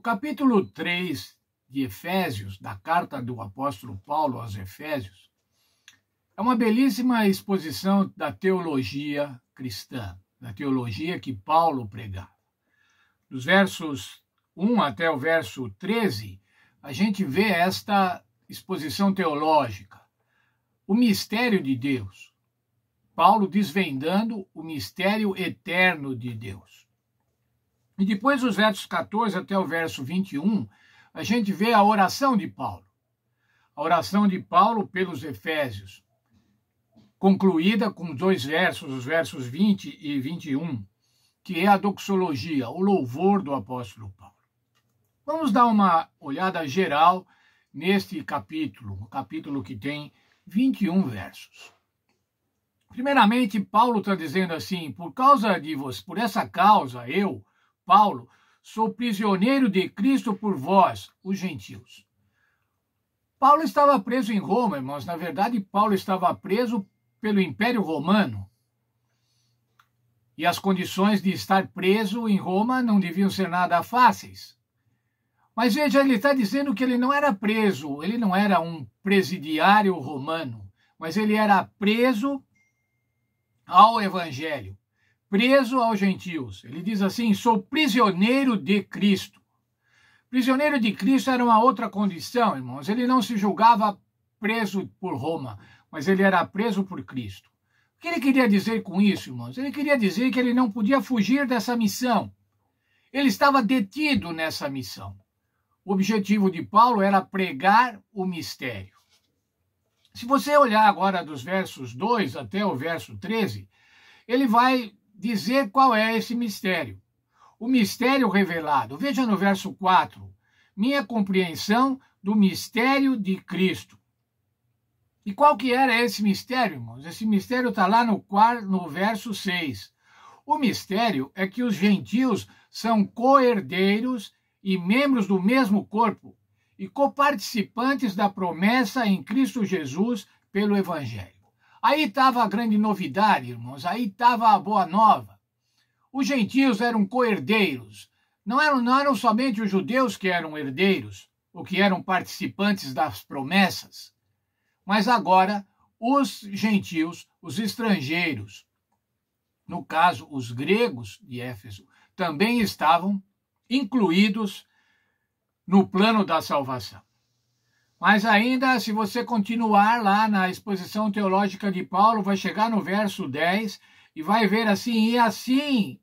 capítulo 3 de Efésios, da carta do apóstolo Paulo aos Efésios, é uma belíssima exposição da teologia cristã, da teologia que Paulo pregava. Dos versos 1 até o verso 13, a gente vê esta exposição teológica, o mistério de Deus. Paulo desvendando o mistério eterno de Deus. E depois, dos versos 14 até o verso 21, a gente vê a oração de Paulo. A oração de Paulo pelos Efésios, concluída com dois versos, os versos 20 e 21, que é a doxologia, o louvor do apóstolo Paulo. Vamos dar uma olhada geral neste capítulo, um capítulo que tem 21 versos. Primeiramente, Paulo está dizendo assim: por causa de você, por essa causa, eu, Paulo, sou prisioneiro de Cristo por vós, os gentios. Paulo estava preso em Roma, irmãos. Na verdade, Paulo estava preso pelo Império Romano. E as condições de estar preso em Roma não deviam ser nada fáceis. Mas veja, ele está dizendo que ele não era preso, ele não era um presidiário romano, mas ele era preso ao Evangelho, preso aos gentios. Ele diz assim: sou prisioneiro de Cristo. Prisioneiro de Cristo era uma outra condição, irmãos. Ele não se julgava preso por Roma, mas ele era preso por Cristo. O que ele queria dizer com isso, irmãos? Ele queria dizer que ele não podia fugir dessa missão. Ele estava detido nessa missão. O objetivo de Paulo era pregar o mistério. Se você olhar agora dos versos 2 até o verso 13, ele vai dizer qual é esse mistério. O mistério revelado. Veja no verso 4. Minha compreensão do mistério de Cristo. E qual que era esse mistério, irmãos? Esse mistério está lá no verso 6. O mistério é que os gentios são co-herdeiros e membros do mesmo corpo e coparticipantes da promessa em Cristo Jesus pelo Evangelho. Aí estava a grande novidade, irmãos. Aí estava a boa nova. Os gentios eram co-herdeiros. Não eram somente os judeus que eram herdeiros, ou que eram participantes das promessas, mas agora os gentios, os estrangeiros, no caso os gregos de Éfeso, também estavam incluídos no plano da salvação. Mas ainda, se você continuar lá na exposição teológica de Paulo, vai chegar no verso 10 e vai ver assim: e assim,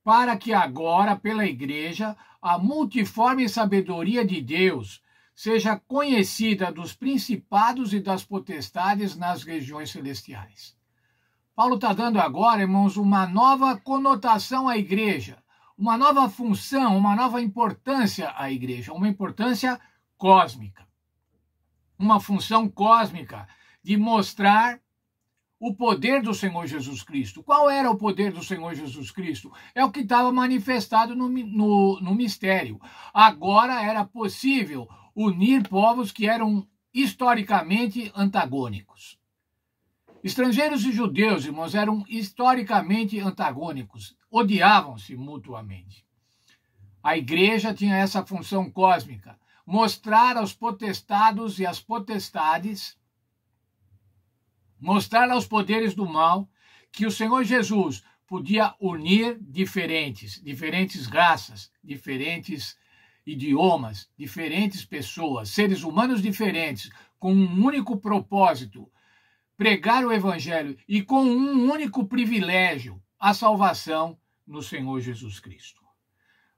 para que agora, pela igreja, a multiforme sabedoria de Deus seja conhecida dos principados e das potestades nas regiões celestiais. Paulo está dando agora, irmãos, uma nova conotação à igreja, uma nova função, uma nova importância à igreja, uma importância cósmica. Uma função cósmica de mostrar o poder do Senhor Jesus Cristo. Qual era o poder do Senhor Jesus Cristo? É o que estava manifestado no mistério. Agora era possível unir povos que eram historicamente antagônicos. Estrangeiros e judeus, irmãos, eram historicamente antagônicos, odiavam-se mutuamente. A igreja tinha essa função cósmica, mostrar aos potestados e às potestades, mostrar aos poderes do mal que o Senhor Jesus podia unir diferentes raças, diferentes idiomas, diferentes pessoas, seres humanos diferentes, com um único propósito, pregar o Evangelho e com um único privilégio, a salvação no Senhor Jesus Cristo.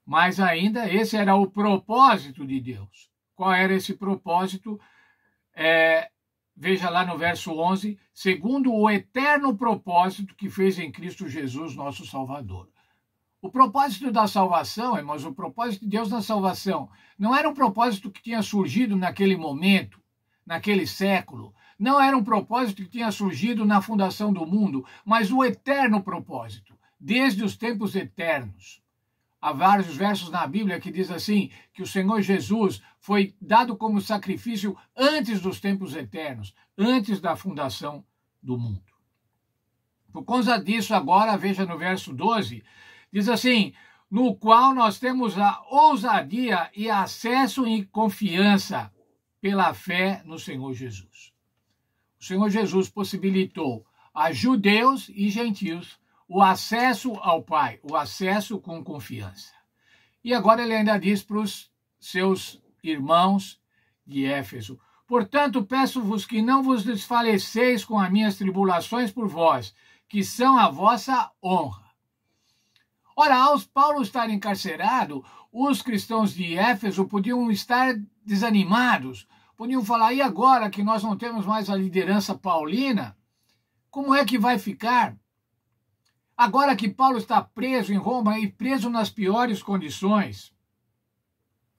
Mas ainda esse era o propósito de Deus. Qual era esse propósito? Veja lá no verso 11, segundo o eterno propósito que fez em Cristo Jesus, nosso Salvador. O propósito da salvação, irmãos, o propósito de Deus na salvação, não era um propósito que tinha surgido naquele momento, naquele século. Não era um propósito que tinha surgido na fundação do mundo, mas o eterno propósito, desde os tempos eternos. Há vários versos na Bíblia que diz assim, que o Senhor Jesus foi dado como sacrifício antes dos tempos eternos, antes da fundação do mundo. Por causa disso, agora, veja no verso 12, diz assim, no qual nós temos a ousadia e acesso e confiança pela fé no Senhor Jesus. O Senhor Jesus possibilitou a judeus e gentios o acesso ao Pai, o acesso com confiança. E agora ele ainda diz para os seus irmãos de Éfeso: portanto, peço-vos que não vos desfaleceis com as minhas tribulações por vós, que são a vossa honra. Ora, ao Paulo estar encarcerado, os cristãos de Éfeso podiam estar desanimados, podiam falar: e agora que nós não temos mais a liderança paulina, como é que vai ficar? Agora que Paulo está preso em Roma e preso nas piores condições.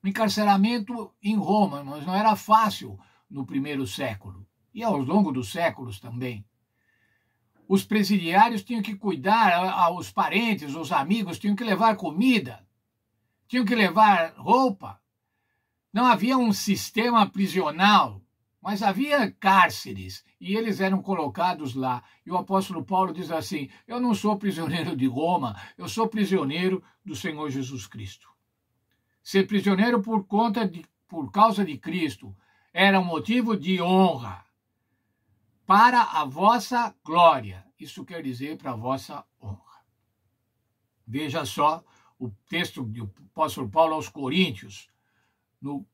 O encarceramento em Roma, mas não era fácil no primeiro século, e ao longo dos séculos também. Os presidiários tinham que cuidar, os parentes, os amigos, tinham que levar comida, tinham que levar roupa. Não havia um sistema prisional, mas havia cárceres, e eles eram colocados lá. E o apóstolo Paulo diz assim: eu não sou prisioneiro de Roma, eu sou prisioneiro do Senhor Jesus Cristo. Ser prisioneiro por causa de Cristo era um motivo de honra para a vossa glória. Isso quer dizer para a vossa honra. Veja só o texto do apóstolo Paulo aos Coríntios, no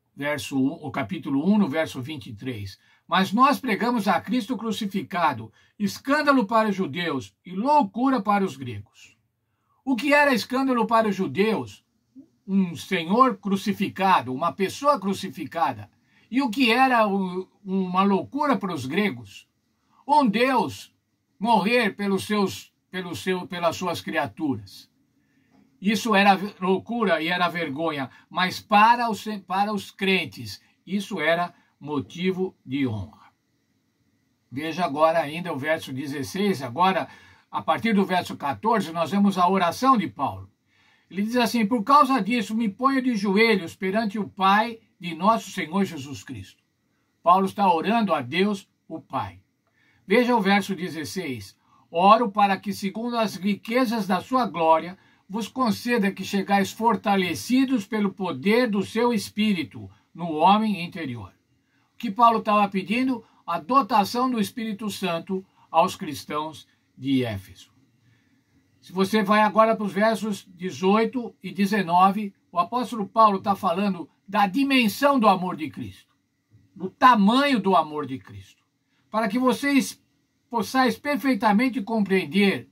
capítulo 1, no verso 23. Mas nós pregamos a Cristo crucificado, escândalo para os judeus e loucura para os gregos. O que era escândalo para os judeus? Um Senhor crucificado, uma pessoa crucificada. E o que era uma loucura para os gregos? Um Deus morrer pelas suas criaturas. Isso era loucura e era vergonha, mas para os crentes, isso era motivo de honra. Veja agora ainda o verso 16, agora, a partir do verso 14, nós vemos a oração de Paulo. Ele diz assim: por causa disso, me ponho de joelhos perante o Pai de nosso Senhor Jesus Cristo. Paulo está orando a Deus, o Pai. Veja o verso 16. Oro para que, segundo as riquezas da sua glória, vos conceda que chegais fortalecidos pelo poder do seu Espírito no homem interior. O que Paulo estava pedindo? A dotação do Espírito Santo aos cristãos de Éfeso. Se você vai agora para os versos 18 e 19, o apóstolo Paulo está falando da dimensão do amor de Cristo, do tamanho do amor de Cristo, para que vocês possais perfeitamente compreender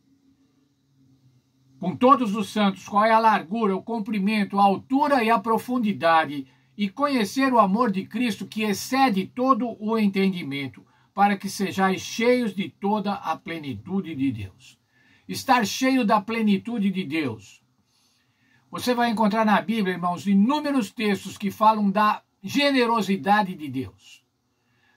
com todos os santos qual é a largura, o comprimento, a altura e a profundidade, e conhecer o amor de Cristo que excede todo o entendimento, para que sejais cheios de toda a plenitude de Deus. Estar cheio da plenitude de Deus. Você vai encontrar na Bíblia, irmãos, inúmeros textos que falam da generosidade de Deus,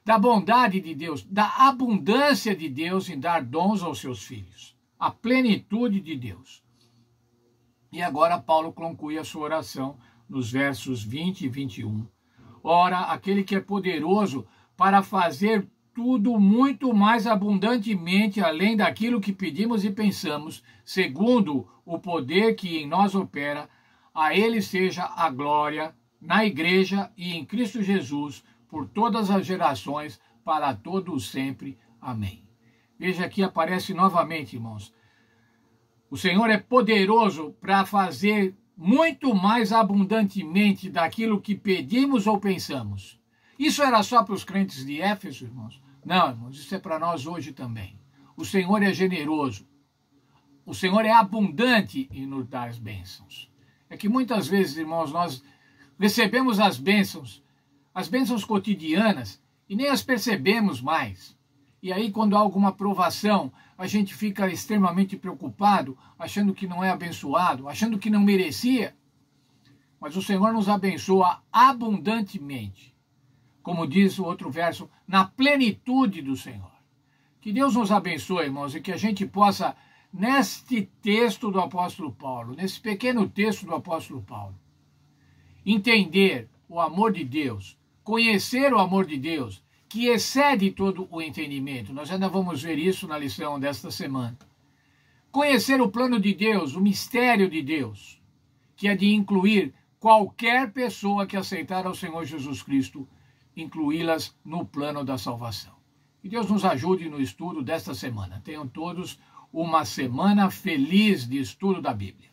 da bondade de Deus, da abundância de Deus em dar dons aos seus filhos, a plenitude de Deus. E agora Paulo conclui a sua oração nos versos 20 e 21. Ora, aquele que é poderoso para fazer tudo muito mais abundantemente além daquilo que pedimos e pensamos, segundo o poder que em nós opera, a ele seja a glória na igreja e em Cristo Jesus, por todas as gerações, para todos sempre. Amém. Veja aqui aparece novamente, irmãos. O Senhor é poderoso para fazer muito mais abundantemente daquilo que pedimos ou pensamos. Isso era só para os crentes de Éfeso, irmãos? Não, irmãos, isso é para nós hoje também. O Senhor é generoso. O Senhor é abundante em nos dar as bênçãos. É que muitas vezes, irmãos, nós recebemos as bênçãos cotidianas, e nem as percebemos mais. E aí, quando há alguma provação, a gente fica extremamente preocupado, achando que não é abençoado, achando que não merecia. Mas o Senhor nos abençoa abundantemente. Como diz o outro verso, na plenitude do Senhor. Que Deus nos abençoe, irmãos, e que a gente possa, neste texto do apóstolo Paulo, nesse pequeno texto do apóstolo Paulo, entender o amor de Deus, conhecer o amor de Deus, que excede todo o entendimento. Nós ainda vamos ver isso na lição desta semana. Conhecer o plano de Deus, o mistério de Deus, que é de incluir qualquer pessoa que aceitar ao Senhor Jesus Cristo, incluí-las no plano da salvação. Que Deus nos ajude no estudo desta semana. Tenham todos uma semana feliz de estudo da Bíblia.